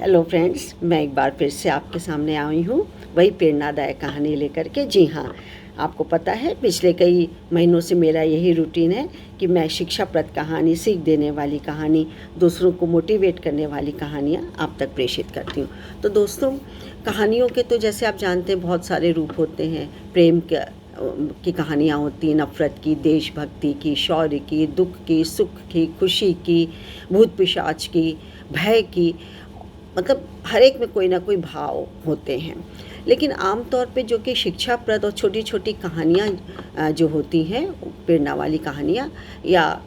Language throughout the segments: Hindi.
हेलो फ्रेंड्स, मैं एक बार फिर से आपके सामने आई हूँ वही प्रेरणादायक कहानी लेकर के। जी हाँ, आपको पता है पिछले कई महीनों से मेरा यही रूटीन है कि मैं शिक्षाप्रद कहानी, सीख देने वाली कहानी, दूसरों को मोटिवेट करने वाली कहानियाँ आप तक प्रेषित करती हूँ। तो दोस्तों, कहानियों के तो जैसे आप जानते हैं बहुत सारे रूप होते हैं। प्रेम की कहानियाँ होती हैं, नफ़रत की, देशभक्ति की, शौर्य की, दुख की, सुख की, खुशी की, भूत पिशाच की, भय की, मतलब हर एक में कोई ना कोई भाव होते हैं। लेकिन आम तौर पे जो कि शिक्षाप्रद और छोटी छोटी कहानियाँ जो होती हैं, प्रेरणा वाली कहानियाँ, या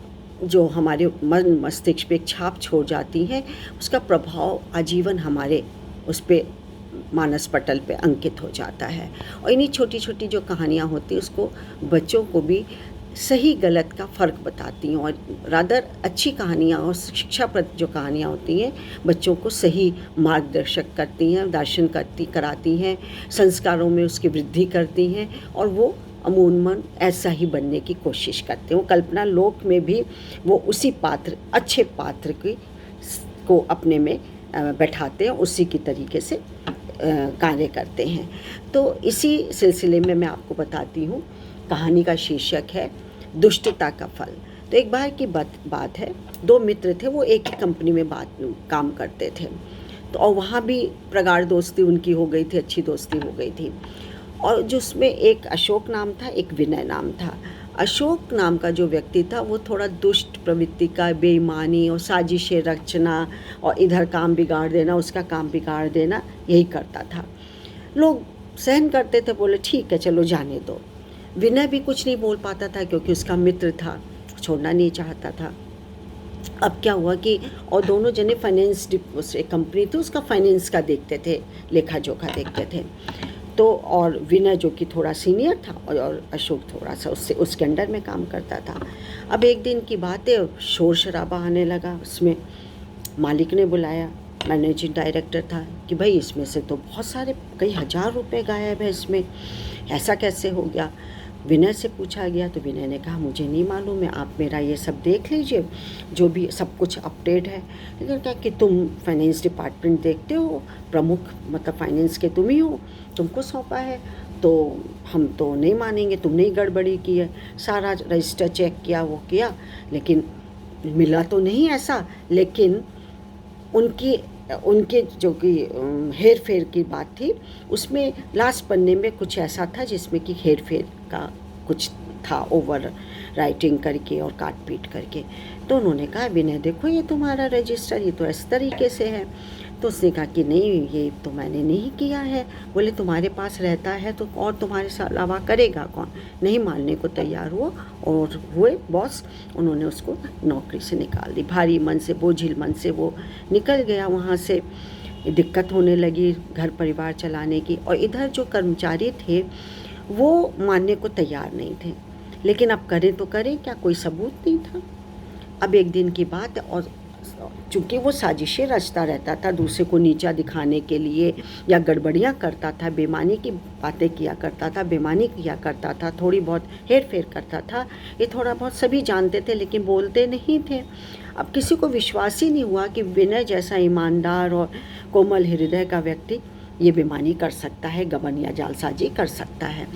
जो हमारे मन मस्तिष्क पे एक छाप छोड़ जाती हैं, उसका प्रभाव आजीवन हमारे उस पे मानस पटल पे अंकित हो जाता है। और इन्हीं छोटी छोटी जो कहानियाँ होती हैं उसको बच्चों को भी सही गलत का फ़र्क बताती हैं, और रादर अच्छी कहानियाँ और शिक्षाप्रद जो कहानियाँ होती हैं बच्चों को सही मार्गदर्शक करती हैं, दर्शन कराती हैं, संस्कारों में उसकी वृद्धि करती हैं, और वो अमूमन ऐसा ही बनने की कोशिश करते हैं। वो कल्पना लोक में भी वो उसी पात्र, अच्छे पात्र को अपने में बैठाते हैं, उसी की तरीके से कार्य करते हैं। तो इसी सिलसिले में मैं आपको बताती हूँ, कहानी का शीर्षक है दुष्टता का फल। तो एक बार की बात है, दो मित्र थे, वो एक ही कंपनी में काम करते थे। तो और वहाँ भी प्रगाढ़ दोस्ती उनकी हो गई थी, अच्छी दोस्ती हो गई थी। और जिसमें एक अशोक नाम था, एक विनय नाम था। अशोक नाम का जो व्यक्ति था वो थोड़ा दुष्ट प्रवृत्ति का, बेईमानी और साजिशें रचना और इधर काम बिगाड़ देना, उसका काम बिगाड़ देना, यही करता था। लोग सहन करते थे, बोले ठीक है चलो जाने दो। विनय भी कुछ नहीं बोल पाता था क्योंकि उसका मित्र था, छोड़ना नहीं चाहता था। अब क्या हुआ कि और दोनों जने फाइनेंस, एक कंपनी थी उसका फाइनेंस का देखते थे, लेखा जोखा देखते थे। तो और विनय जो कि थोड़ा सीनियर था और अशोक थोड़ा सा उसके अंडर में काम करता था। अब एक दिन की बात है, शोर शराबा आने लगा उसमें। मालिक ने बुलाया, मैनेजिंग डायरेक्टर था, कि भाई इसमें से तो बहुत सारे कई हज़ार रुपए गायब है, इसमें ऐसा कैसे हो गया। विनय से पूछा गया तो विनय ने कहा मुझे नहीं मालूम है, आप मेरा ये सब देख लीजिए, जो भी सब कुछ अपडेट है। लेकिन क्या कि तुम फाइनेंस डिपार्टमेंट देखते हो, प्रमुख मतलब फाइनेंस के तुम ही हो, तुमको सौंपा है, तो हम तो नहीं मानेंगे, तुमने ही गड़बड़ी की है। सारा रजिस्टर चेक किया, वो किया, लेकिन मिला तो नहीं ऐसा। लेकिन उनके जो कि हेर फेर की बात थी, उसमें लास्ट पन्ने में कुछ ऐसा था जिसमें कि हेर फेर का कुछ था, ओवर राइटिंग करके और काट पीट करके। तो उन्होंने कहा विनय देखो ये तुम्हारा रजिस्टर, ये तो इस तरीके से है। तो उसने कहा कि नहीं ये तो मैंने नहीं किया है। बोले तुम्हारे पास रहता है तो और तुम्हारे साथ अलावा करेगा कौन। नहीं मानने को तैयार हुआ और हुए बॉस, उन्होंने उसको नौकरी से निकाल दी। भारी मन से, बोझिल मन से वो निकल गया वहाँ से। दिक्कत होने लगी घर परिवार चलाने की, और इधर जो कर्मचारी थे वो मानने को तैयार नहीं थे। लेकिन अब करें तो करें क्या, कोई सबूत नहीं था। अब एक दिन की बात है, और चूँकि वो साजिशें रचता रहता था दूसरे को नीचा दिखाने के लिए, या गड़बड़ियाँ करता था, बेईमानी की बातें किया करता था, बेईमानी किया करता था, थोड़ी बहुत हेर फेर करता था, ये थोड़ा बहुत सभी जानते थे लेकिन बोलते नहीं थे। अब किसी को विश्वास ही नहीं हुआ कि विनय जैसा ईमानदार और कोमल हृदय का व्यक्ति ये बेईमानी कर सकता है, गबन या जालसाजी कर सकता है।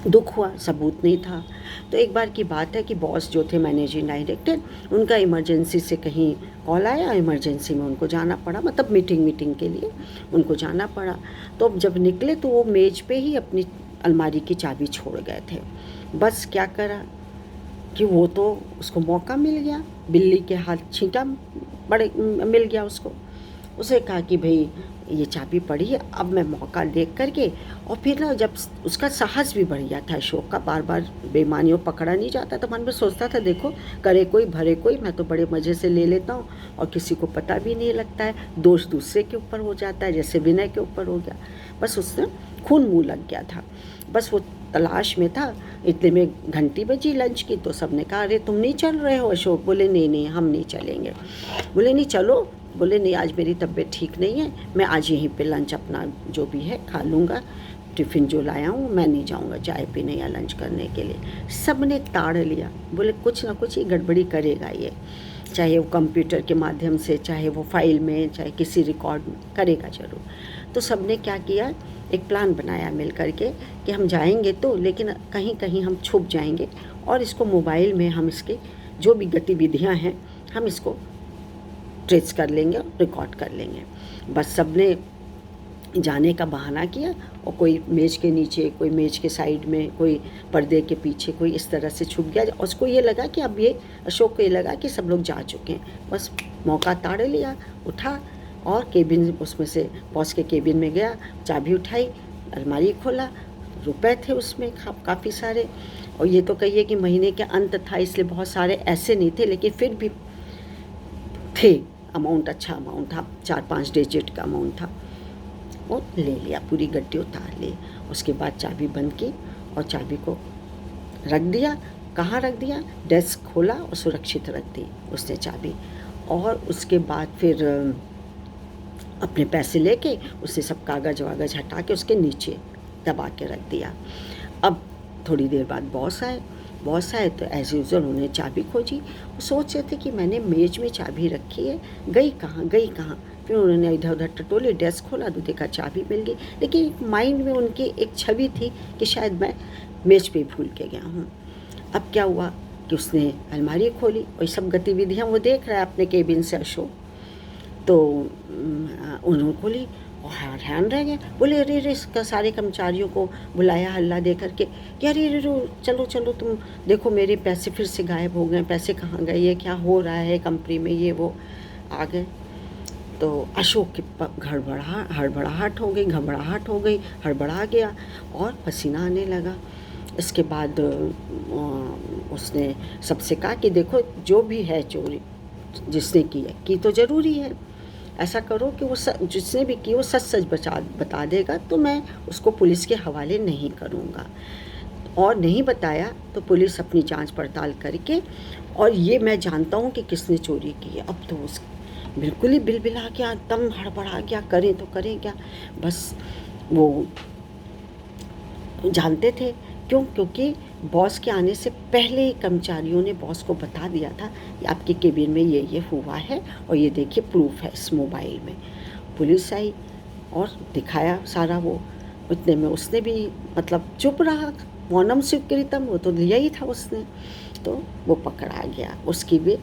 दुख हुआ, सबूत नहीं था। तो एक बार की बात है कि बॉस जो थे मैनेजिंग डायरेक्टर, उनका इमरजेंसी से कहीं कॉल आया, इमरजेंसी में उनको जाना पड़ा, मतलब मीटिंग के लिए उनको जाना पड़ा। तो अब जब निकले तो वो मेज पे ही अपनी अलमारी की चाबी छोड़ गए थे। बस क्या करा कि वो तो उसको मौका मिल गया, बिल्ली के हाथ छींटा बड़े मिल गया उसको। उसे कहा कि भाई ये चाबी पड़ी है, अब मैं मौका देख करके। और फिर ना जब उसका साहस भी बढ़ गया था अशोक का, बार बार बेईमानियों पकड़ा नहीं जाता था। मन में सोचता था देखो करे कोई भरे कोई, मैं तो बड़े मज़े से ले लेता हूँ और किसी को पता भी नहीं लगता है, दोष दूसरे के ऊपर हो जाता है, जैसे विनय के ऊपर हो गया। बस उसने खून मुँह लग गया था, बस वो तलाश में था। इतने में घंटी बजी लंच की, तो सबने कहा अरे तुम नहीं चल रहे हो अशोक। बोले नहीं नहीं हम नहीं चलेंगे। बोले नहीं चलो। बोले नहीं आज मेरी तबीयत ठीक नहीं है, मैं आज यहीं पे लंच अपना जो भी है खा लूँगा, टिफ़िन जो लाया हूँ, मैं नहीं जाऊँगा चाय पीने या लंच करने के लिए। सब ने ताड़ लिया, बोले कुछ ना कुछ ही गड़बड़ी करेगा ये। चाहे वो कंप्यूटर के माध्यम से, चाहे वो फाइल में, चाहे किसी रिकॉर्ड में, करेगा ज़रूर। तो सबने क्या किया, एक प्लान बनाया मिल कर के कि हम जाएंगे तो, लेकिन कहीं कहीं हम छुप जाएंगे और इसको मोबाइल में हम इसके जो भी गतिविधियां हैं हम इसको ट्रेस कर लेंगे और रिकॉर्ड कर लेंगे। बस सबने जाने का बहाना किया और कोई मेज़ के नीचे, कोई मेज़ के साइड में, कोई पर्दे के पीछे, कोई इस तरह से छुप गया। और उसको ये लगा कि अब ये अशोक को ये लगा कि सब लोग जा चुके हैं, बस मौका ताड़ लिया, उठा और केबिन, उसमें से बॉस के केबिन में गया, चाबी उठाई, अलमारी खोला, रुपए थे उसमें काफ़ी सारे। और ये तो कहिए कि महीने के अंत था इसलिए बहुत सारे ऐसे नहीं थे, लेकिन फिर भी थे, अमाउंट अच्छा अमाउंट था, 4-5 डिजिट का अमाउंट था। वो ले लिया, पूरी गड्डी उतार ली। उसके बाद चाबी बंद की और चाबी को रख दिया। कहाँ रख दिया? डेस्क खोला और सुरक्षित रख दी उसने चाबी। और उसके बाद फिर अपने पैसे लेके उसने सब कागज़ वागज हटा के उसके नीचे दबा के रख दिया। अब थोड़ी देर बाद बॉस आए तो एज यूजुअल उन्होंने चाबी खोजी। वो सोच रहे थे कि मैंने मेज में चाबी रखी है, गई कहाँ। फिर उन्होंने इधर उधर टटोले, डेस्क खोला तो देखा चाबी मिल गई। लेकिन माइंड में उनकी एक छवि थी कि शायद मैं मेज पे भूल के गया हूँ। अब क्या हुआ कि उसने अलमारी खोली और ये सब गतिविधियाँ वो देख रहा है अपने केबिन से अशोक। तो उन्होंने खोली और हैरान रह गए। बोले अरे इसका सारे कर्मचारियों को बुलाया हल्ला दे करके कि अरे चलो तुम देखो मेरे पैसे फिर से गायब हो गए, पैसे कहाँ गए, ये क्या हो रहा है कंपनी में, ये वो। आ गए तो अशोक की हड़बड़ाहट हो गई, घबराहट हो गई, हड़बड़ा गया और पसीना आने लगा। इसके बाद उसने सबसे कहा कि देखो जो भी है चोरी जिसने की तो ज़रूरी है, ऐसा करो कि वो जिसने भी की वो सच बता देगा तो मैं उसको पुलिस के हवाले नहीं करूँगा, और नहीं बताया तो पुलिस अपनी जांच पड़ताल करके, और ये मैं जानता हूँ कि किसने चोरी की है। अब तो उस बिल्कुल ही बिलबिला गया, दम हड़बड़ा गया, करें तो करें क्या। बस वो जानते थे क्योंकि बॉस के आने से पहले ही कर्मचारियों ने बॉस को बता दिया था कि आपके केबिन में ये हुआ है और ये देखिए प्रूफ है इस मोबाइल में। पुलिस आई और दिखाया सारा वो। उतने में उसने भी मतलब चुप रहा, मौनम स्वीकृतम, वो तो लिया ही था उसने। तो वो पकड़ा गया, उसकी भी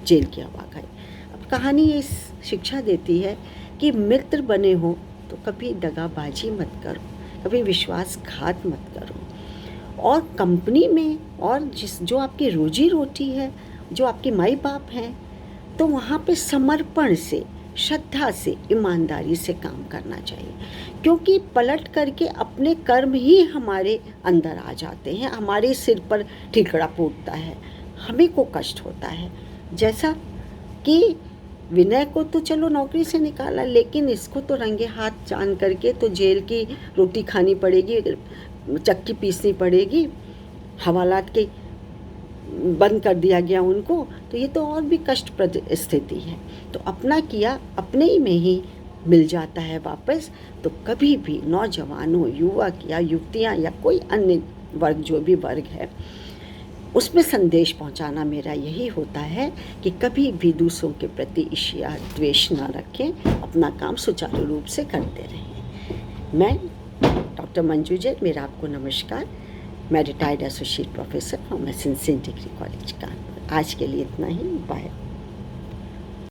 जेल की हवा गई। अब कहानी ये शिक्षा देती है कि मित्र बने हो तो कभी दगाबाजी मत करो, कभी विश्वासघात मत करो। और कंपनी में और जो आपकी रोजी रोटी है, जो आपके माई बाप हैं, तो वहाँ पे समर्पण से, श्रद्धा से, ईमानदारी से काम करना चाहिए। क्योंकि पलट करके अपने कर्म ही हमारे अंदर आ जाते हैं, हमारे सिर पर ठिकरा फूटता है, हमें को कष्ट होता है। जैसा कि विनय को तो चलो नौकरी से निकाला, लेकिन इसको तो रंगे हाथ जान करके तो जेल की रोटी खानी पड़ेगी, चक्की पीसनी पड़ेगी, हवालात के बंद कर दिया गया उनको, तो ये तो और भी कष्टप्रद स्थिति है। तो अपना किया अपने ही में ही मिल जाता है वापस। तो कभी भी नौजवानों, युवक या युवतियाँ या कोई अन्य वर्ग, जो भी वर्ग है, उसमें संदेश पहुंचाना मेरा यही होता है कि कभी भी दूसरों के प्रति ईर्ष्या द्वेष न रखें, अपना काम सुचारू रूप से करते रहें। मैं डॉक्टर मंजू जैन, मेरा आपको नमस्कार। मैं retired associate professor from essential degree college Kanpur. आज के लिए इतना ही, बाय।